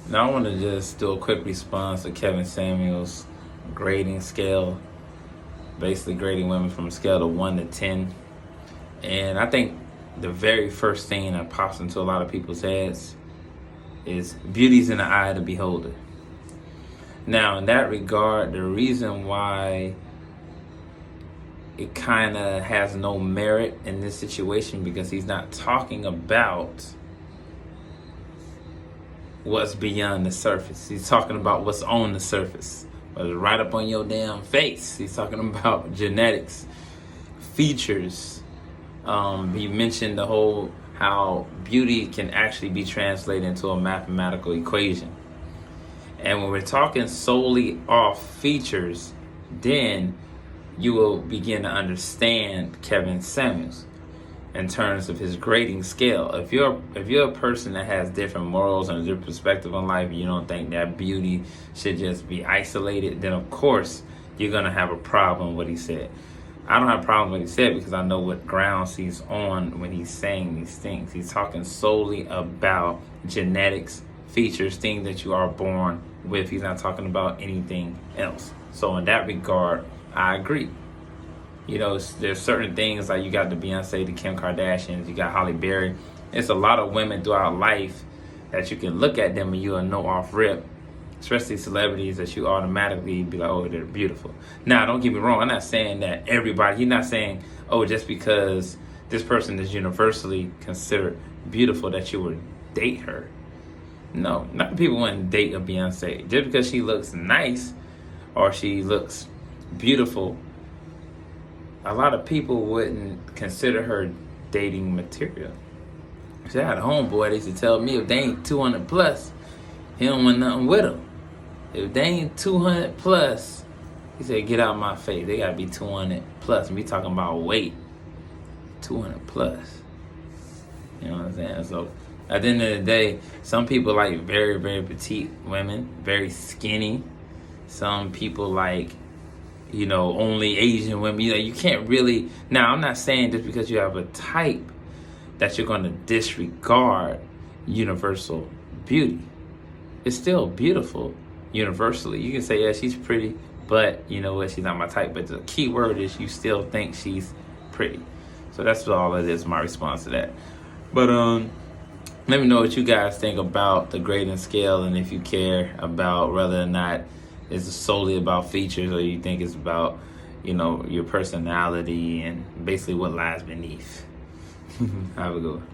Now I want to just do a quick response to Kevin Samuels' grading scale, basically grading women from a scale of 1 to 10. And I think the very first thing that pops into a lot of people's heads is beauty's in the eye of the beholder. Now, in that regard, the reason why it kind of has no merit in this situation, because he's not talking about what's beyond the surface. He's talking about what's on the surface, what's right up on your damn face. He's talking about genetics, features. He mentioned the whole how beauty can actually be translated into a mathematical equation. And when we're talking solely off features, then you will begin to understand Kevin Samuels in terms of his grading scale. If you're a person that has different morals and a different perspective on life, you don't think that beauty should just be isolated, then of course you're gonna have a problem with what he said. I don't have a problem with what he said because I know what grounds he's on when he's saying these things. He's talking solely about genetics, features, things that you are born with. He's not talking about anything else. So in that regard, I agree. You know, there's certain things like you got the Beyonce, the Kim Kardashians, you got Halle Berry. It's a lot of women throughout life that you can look at them and you'll know off rip, especially celebrities, that you automatically be like, oh, they're beautiful. Now, don't get me wrong. I'm not saying that everybody, he's not saying, oh, just because this person is universally considered beautiful that you would date her. No, not people wouldn't date a Beyonce. Just because she looks nice or she looks beautiful, a lot of people wouldn't consider her dating material. See, I had a homeboy that used to tell me if they ain't 200 plus, he don't want nothing with them. If they ain't 200 plus, he said, get out my face. They gotta be 200 plus. And we talking about weight. 200 plus. You know what I'm saying? So at the end of the day, some people like very, very petite women, very skinny. Some people like, you know, only Asian women. You know, you can't really. Now, I'm not saying just because you have a type that you're going to disregard universal beauty. It's still beautiful universally. You can say, yeah, she's pretty, but you know what? She's not my type. But the key word is you still think she's pretty. So that's all it is, my response to that. But let me know what you guys think about the grading scale, and if you care about whether or not it's solely about features or you think it's about, you know, your personality and basically what lies beneath. Have a good one.